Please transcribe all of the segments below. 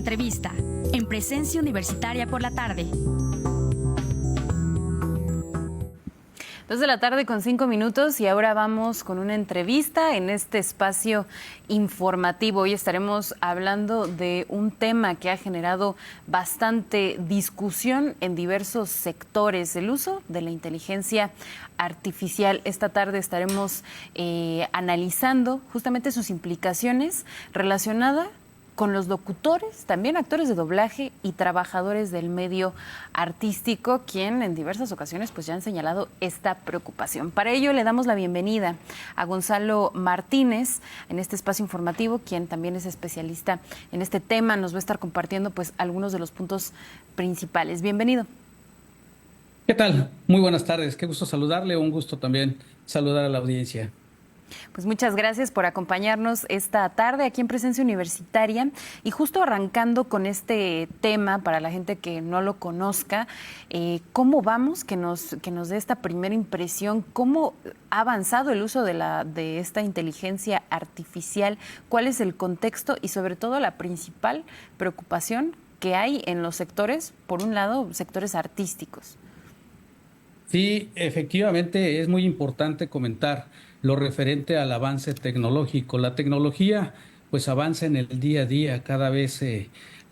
Entrevista, en Presencia Universitaria por la tarde. 2:05 y ahora vamos con una entrevista en este espacio informativo. Hoy estaremos hablando de un tema que ha generado bastante discusión en diversos sectores, el uso de la inteligencia artificial. Esta tarde estaremos analizando justamente sus implicaciones relacionadas con los locutores, también actores de doblaje y trabajadores del medio artístico, quien en diversas ocasiones pues ya han señalado esta preocupación. Para ello le damos la bienvenida a Gonzalo Martínez en este espacio informativo, quien también es especialista en este tema. Nos va a estar compartiendo pues algunos de los puntos principales. Bienvenido. ¿Qué tal? Muy buenas tardes. Qué gusto saludarle. Un gusto también saludar a la audiencia. Pues muchas gracias por acompañarnos esta tarde aquí en Presencia Universitaria y justo arrancando con este tema para la gente que no lo conozca, ¿cómo vamos? Que nos dé esta primera impresión, ¿cómo ha avanzado el uso de esta inteligencia artificial? ¿Cuál es el contexto y sobre todo la principal preocupación que hay en los sectores, por un lado, sectores artísticos? Sí, efectivamente es muy importante comentar lo referente al avance tecnológico. La tecnología pues avanza en el día a día, cada vez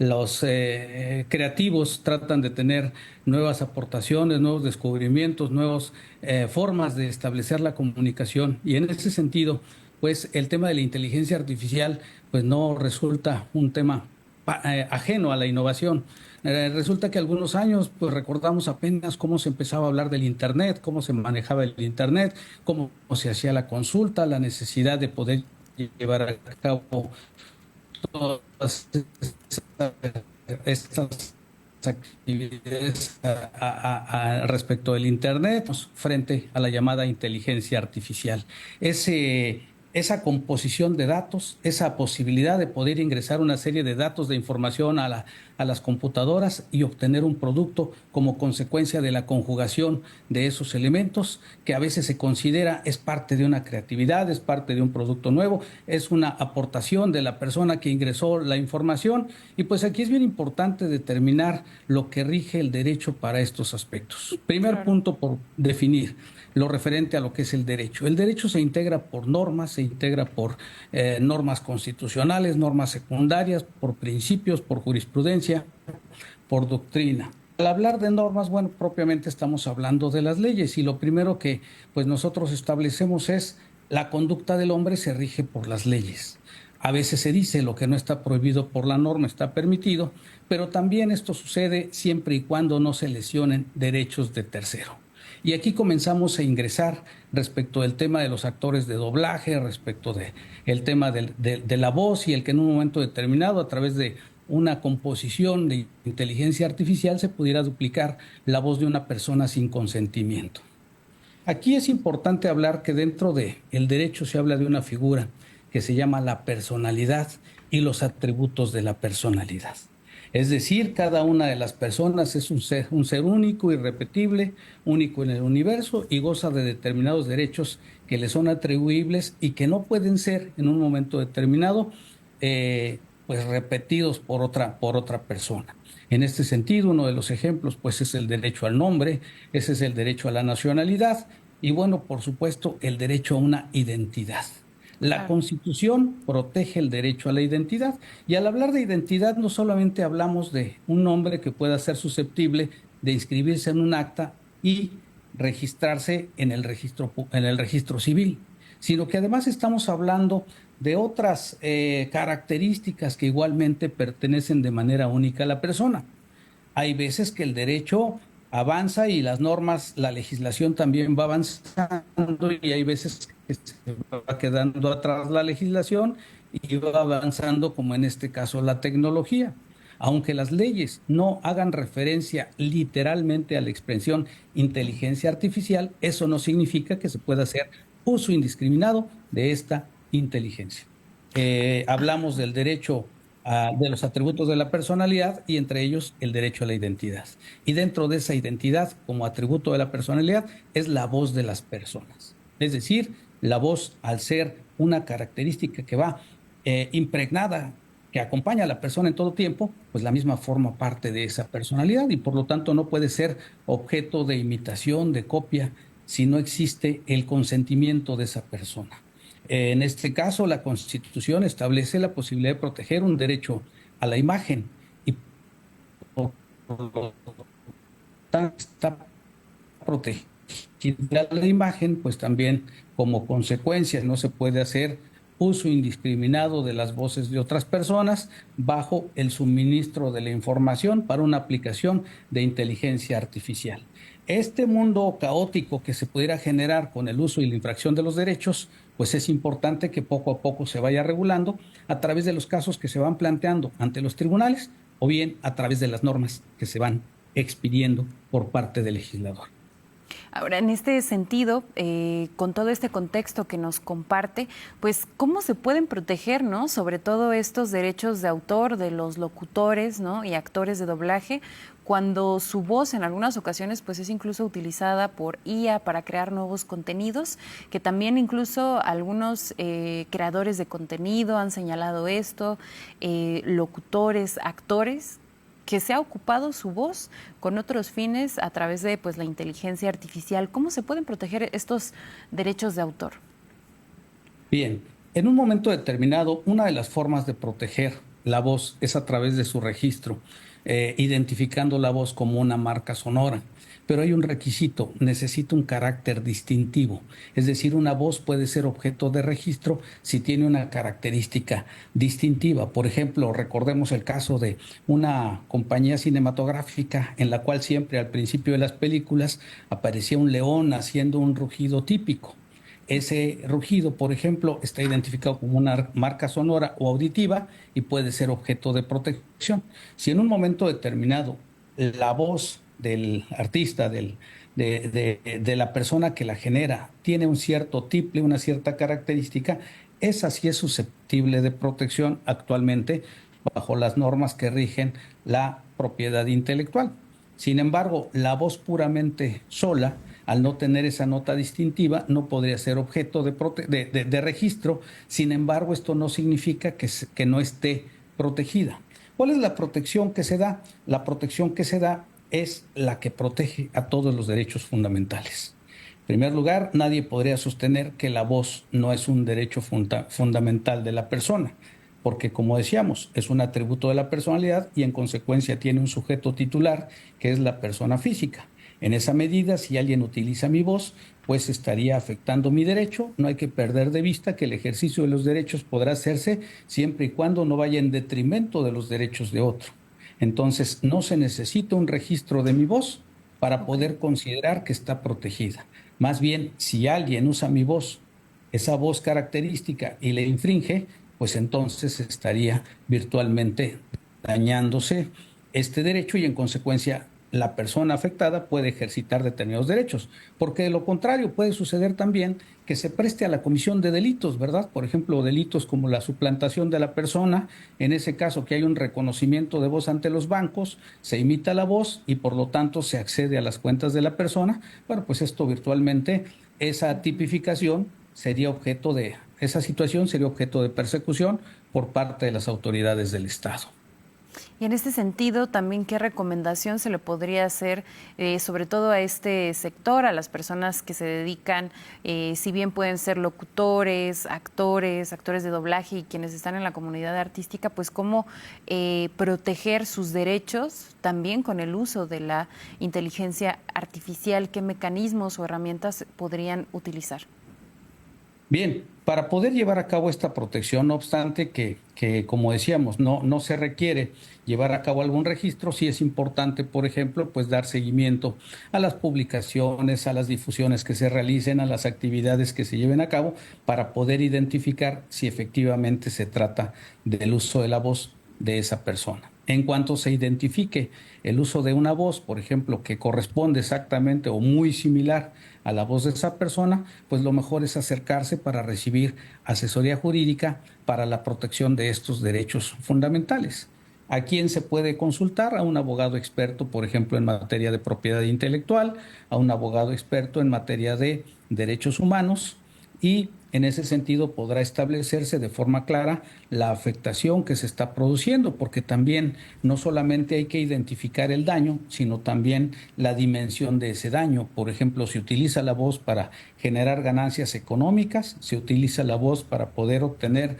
los creativos tratan de tener nuevas aportaciones, nuevos descubrimientos, nuevas formas de establecer la comunicación, y en ese sentido pues el tema de la inteligencia artificial pues no resulta un tema ajeno a la innovación. Resulta que algunos años pues recordamos apenas cómo se empezaba a hablar del Internet, cómo se manejaba el Internet, cómo se hacía la consulta, la necesidad de poder llevar a cabo todas estas actividades respecto del Internet frente a la llamada inteligencia artificial. Esa composición de datos, esa posibilidad de poder ingresar una serie de datos de información a las computadoras y obtener un producto como consecuencia de la conjugación de esos elementos, que a veces se considera es parte de una creatividad, es parte de un producto nuevo, es una aportación de la persona que ingresó la información. Y pues aquí es bien importante determinar lo que rige el derecho para estos aspectos. Primer punto por definir lo referente a lo que es el derecho. El derecho se integra por normas, se integra por normas constitucionales, normas secundarias, por principios, por jurisprudencia, por doctrina. Al hablar de normas, bueno, propiamente estamos hablando de las leyes, y lo primero que pues nosotros establecemos es la conducta del hombre se rige por las leyes. A veces se dice lo que no está prohibido por la norma está permitido, pero también esto sucede siempre y cuando no se lesionen derechos de tercero. Y aquí comenzamos a ingresar respecto del tema de los actores de doblaje, respecto del tema de la voz, y el que en un momento determinado, a través de una composición de inteligencia artificial, se pudiera duplicar la voz de una persona sin consentimiento. Aquí es importante hablar que dentro del derecho se habla de una figura que se llama la personalidad y los atributos de la personalidad. Es decir, cada una de las personas es un ser único, irrepetible, único en el universo, y goza de determinados derechos que le son atribuibles y que no pueden ser en un momento determinado pues repetidos por otra persona. En este sentido, uno de los ejemplos pues es el derecho al nombre, ese es el derecho a la nacionalidad y, bueno, por supuesto, el derecho a una identidad. La Constitución protege el derecho a la identidad, y al hablar de identidad no solamente hablamos de un nombre que pueda ser susceptible de inscribirse en un acta y registrarse en el registro civil, sino que además estamos hablando de otras características que igualmente pertenecen de manera única a la persona. Hay veces que el derecho avanza y las normas, la legislación también va avanzando, y hay veces que se va quedando atrás la legislación y va avanzando, como en este caso la tecnología. Aunque las leyes no hagan referencia literalmente a la expresión inteligencia artificial, eso no significa que se pueda hacer uso indiscriminado de esta inteligencia. Hablamos del derecho de los atributos de la personalidad, y entre ellos el derecho a la identidad. Y dentro de esa identidad, como atributo de la personalidad, es la voz de las personas. Es decir, la voz, al ser una característica que va impregnada que acompaña a la persona en todo tiempo, pues la misma forma parte de esa personalidad y por lo tanto no puede ser objeto de imitación, de copia, si no existe el consentimiento de esa persona. En este caso, la Constitución establece la posibilidad de proteger un derecho a la imagen y por lo tanto está protegida la imagen, pues también como consecuencia no se puede hacer uso indiscriminado de las voces de otras personas bajo el suministro de la información para una aplicación de inteligencia artificial. Este mundo caótico que se pudiera generar con el uso y la infracción de los derechos, pues es importante que poco a poco se vaya regulando a través de los casos que se van planteando ante los tribunales o bien a través de las normas que se van expidiendo por parte del legislador. Ahora, en este sentido, con todo este contexto que nos comparte, pues, ¿cómo se pueden proteger, ¿no? Sobre todo estos derechos de autor de los locutores, ¿no? Y actores de doblaje, cuando su voz en algunas ocasiones pues es incluso utilizada por IA para crear nuevos contenidos, que también incluso algunos creadores de contenido han señalado esto, locutores, actores, que se ha ocupado su voz con otros fines a través de pues la inteligencia artificial. ¿Cómo se pueden proteger estos derechos de autor? Bien, en un momento determinado, una de las formas de proteger la voz es a través de su registro, identificando la voz como una marca sonora. Pero hay un requisito, necesita un carácter distintivo. Es decir, una voz puede ser objeto de registro si tiene una característica distintiva. Por ejemplo, recordemos el caso de una compañía cinematográfica en la cual siempre al principio de las películas aparecía un león haciendo un rugido típico. Ese rugido, por ejemplo, está identificado como una marca sonora o auditiva y puede ser objeto de protección. Si en un momento determinado la voz del artista, de la persona que la genera, tiene un cierto timbre, una cierta característica, esa sí es susceptible de protección actualmente bajo las normas que rigen la propiedad intelectual. Sin embargo, la voz puramente sola, al no tener esa nota distintiva, no podría ser objeto de registro. Sin embargo, esto no significa que no esté protegida. ¿Cuál es la protección que se da? La protección que se da es la que protege a todos los derechos fundamentales. En primer lugar, nadie podría sostener que la voz no es un derecho fundamental de la persona, porque como decíamos, es un atributo de la personalidad y en consecuencia tiene un sujeto titular que es la persona física. En esa medida, si alguien utiliza mi voz, pues estaría afectando mi derecho. No hay que perder de vista que el ejercicio de los derechos podrá hacerse siempre y cuando no vaya en detrimento de los derechos de otro. Entonces, no se necesita un registro de mi voz para poder considerar que está protegida. Más bien, si alguien usa mi voz, esa voz característica, y le infringe, pues entonces estaría virtualmente dañándose este derecho y en consecuencia la persona afectada puede ejercitar determinados derechos, porque de lo contrario puede suceder también que se preste a la comisión de delitos, ¿verdad? Por ejemplo, delitos como la suplantación de la persona, en ese caso que hay un reconocimiento de voz ante los bancos, se imita la voz y por lo tanto se accede a las cuentas de la persona. Bueno, pues esto virtualmente, esa tipificación sería objeto de, esa situación sería objeto de persecución por parte de las autoridades del Estado. Y en este sentido, también, ¿qué recomendación se le podría hacer, sobre todo a este sector, a las personas que se dedican, si bien pueden ser locutores, actores de doblaje y quienes están en la comunidad artística, pues cómo proteger sus derechos también con el uso de la inteligencia artificial? ¿Qué mecanismos o herramientas podrían utilizar? Bien, para poder llevar a cabo esta protección, no obstante que como decíamos, no se requiere llevar a cabo algún registro, sí es importante, por ejemplo, pues dar seguimiento a las publicaciones, a las difusiones que se realicen, a las actividades que se lleven a cabo, para poder identificar si efectivamente se trata del uso de la voz de esa persona. En cuanto se identifique el uso de una voz, por ejemplo, que corresponde exactamente o muy similar a la voz de esa persona, pues lo mejor es acercarse para recibir asesoría jurídica para la protección de estos derechos fundamentales. ¿A quién se puede consultar? A un abogado experto, por ejemplo, en materia de propiedad intelectual, a un abogado experto en materia de derechos humanos y En ese sentido, podrá establecerse de forma clara la afectación que se está produciendo, porque también no solamente hay que identificar el daño, sino también la dimensión de ese daño. Por ejemplo, se utiliza la voz para generar ganancias económicas, se utiliza la voz para poder obtener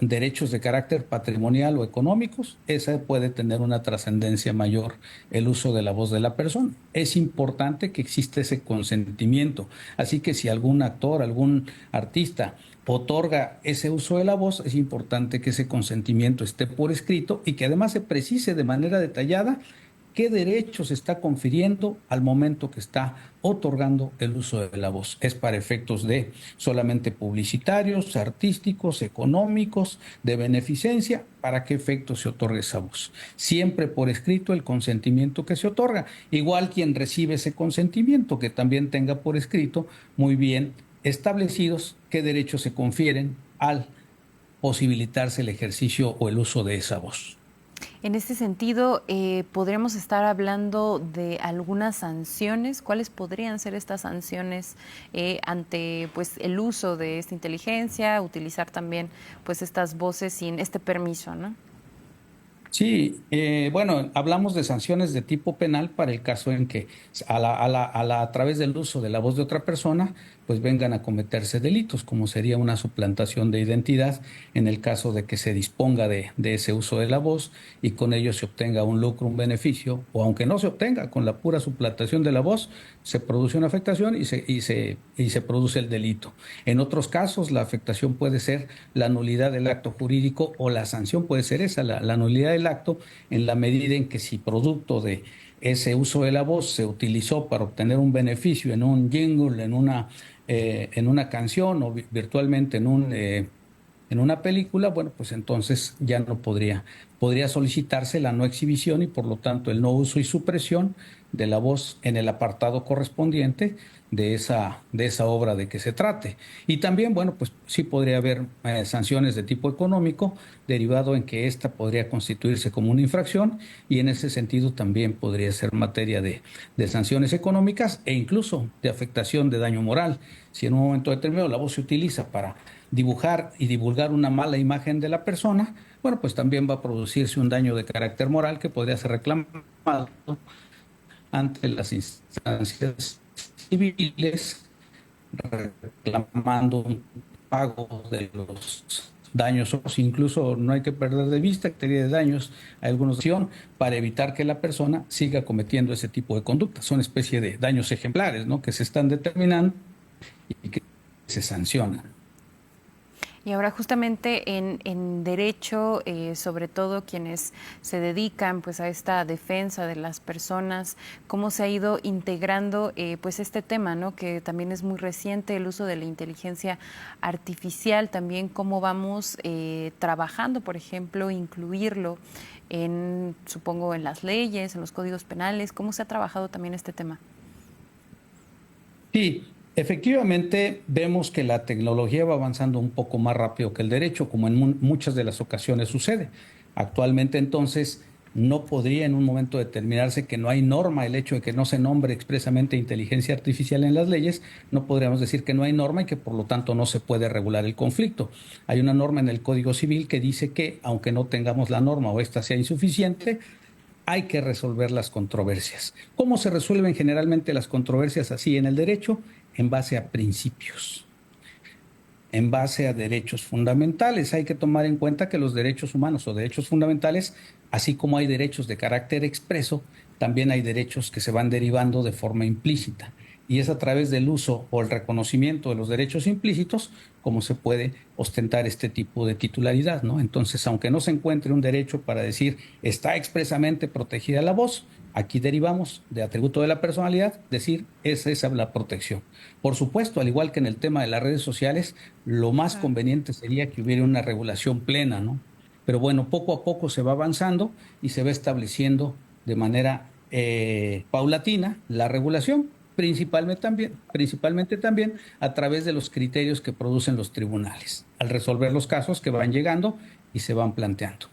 derechos de carácter patrimonial o económicos. Esa puede tener una trascendencia mayor el uso de la voz de la persona. Es importante que exista ese consentimiento. Así que si algún actor, algún artista otorga ese uso de la voz, es importante que ese consentimiento esté por escrito y que además se precise de manera detallada qué derechos está confiriendo al momento que está otorgando el uso de la voz. Es para efectos de solamente publicitarios, artísticos, económicos, de beneficencia, para qué efectos se otorga esa voz. Siempre por escrito el consentimiento que se otorga. Igual quien recibe ese consentimiento, que también tenga por escrito muy bien establecidos qué derechos se confieren al posibilitarse el ejercicio o el uso de esa voz. En este sentido, ¿podremos estar hablando de algunas sanciones? ¿Cuáles podrían ser estas sanciones ante pues, el uso de esta inteligencia, utilizar también pues, estas voces sin este permiso, ¿no? Sí, bueno, hablamos de sanciones de tipo penal para el caso en que a través del uso de la voz de otra persona, pues vengan a cometerse delitos, como sería una suplantación de identidad en el caso de que se disponga de ese uso de la voz y con ello se obtenga un lucro, un beneficio, o aunque no se obtenga, con la pura suplantación de la voz, se produce una afectación y se produce el delito. En otros casos, la afectación puede ser la nulidad del acto jurídico o la sanción puede ser esa, la nulidad del acto, en la medida en que si producto de ese uso de la voz se utilizó para obtener un beneficio en un jingle, en una canción o virtualmente en una película, bueno, pues entonces ya no podría solicitarse la no exhibición y por lo tanto el no uso y supresión de la voz en el apartado correspondiente de esa obra de que se trate. Y también, bueno, pues sí podría haber sanciones de tipo económico, derivado en que ésta podría constituirse como una infracción y en ese sentido también podría ser materia de sanciones económicas e incluso de afectación de daño moral. Si en un momento determinado la voz se utiliza para dibujar y divulgar una mala imagen de la persona, bueno, pues también va a producirse un daño de carácter moral que podría ser reclamado ante las instancias civiles, reclamando un pago de los daños, o incluso no hay que perder de vista que serie de daños a algunos para evitar que la persona siga cometiendo ese tipo de conductas. Son especie de daños ejemplares, ¿no? Que se están determinando y que se sancionan. Y ahora justamente en derecho, sobre todo quienes se dedican pues a esta defensa de las personas, cómo se ha ido integrando pues este tema, ¿no? Que también es muy reciente, el uso de la inteligencia artificial, también cómo vamos trabajando, por ejemplo, incluirlo supongo, en las leyes, en los códigos penales, cómo se ha trabajado también este tema. Sí, efectivamente vemos que la tecnología va avanzando un poco más rápido que el derecho, como en muchas de las ocasiones sucede. Actualmente, entonces, no podría en un momento determinarse que no hay norma, el hecho de que no se nombre expresamente inteligencia artificial en las leyes, no podríamos decir que no hay norma y que por lo tanto no se puede regular el conflicto. Hay una norma en el Código Civil que dice que, aunque no tengamos la norma o esta sea insuficiente, hay que resolver las controversias. ¿Cómo se resuelven generalmente las controversias así en el derecho? En base a principios, en base a derechos fundamentales. Hay que tomar en cuenta que los derechos humanos o derechos fundamentales, así como hay derechos de carácter expreso, también hay derechos que se van derivando de forma implícita. Y es a través del uso o el reconocimiento de los derechos implícitos como se puede ostentar este tipo de titularidad, ¿no? Entonces, aunque no se encuentre un derecho para decir está expresamente protegida la voz, aquí derivamos de atributo de la personalidad, decir es esa la protección. Por supuesto, al igual que en el tema de las redes sociales, lo más conveniente sería que hubiera una regulación plena, ¿no? Pero bueno, poco a poco se va avanzando y se va estableciendo de manera paulatina la regulación, principalmente también a través de los criterios que producen los tribunales, al resolver los casos que van llegando y se van planteando.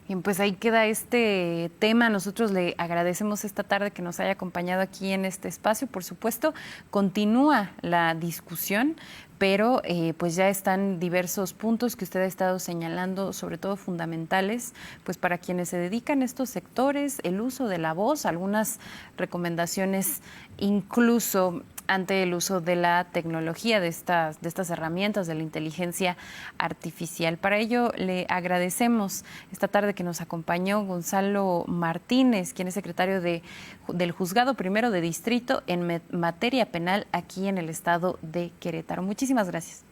Bien, pues ahí queda este tema. Nosotros le agradecemos esta tarde que nos haya acompañado aquí en este espacio. Por supuesto, continúa la discusión, pero pues ya están diversos puntos que usted ha estado señalando, sobre todo fundamentales, pues para quienes se dedican a estos sectores, el uso de la voz, algunas recomendaciones incluso ante el uso de la tecnología, de estas herramientas, de la inteligencia artificial. Para ello, le agradecemos esta tarde que nos acompañó Gonzalo Martínez, quien es secretario del Juzgado Primero de Distrito en materia penal aquí en el estado de Querétaro. Muchísimas gracias.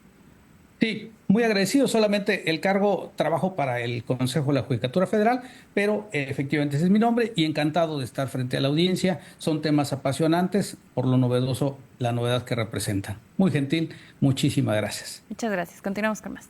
Sí, muy agradecido. Solamente el cargo, trabajo para el Consejo de la Judicatura Federal, pero efectivamente ese es mi nombre y encantado de estar frente a la audiencia. Son temas apasionantes por lo novedoso, la novedad que representan. Muy gentil, muchísimas gracias. Muchas gracias. Continuamos con más.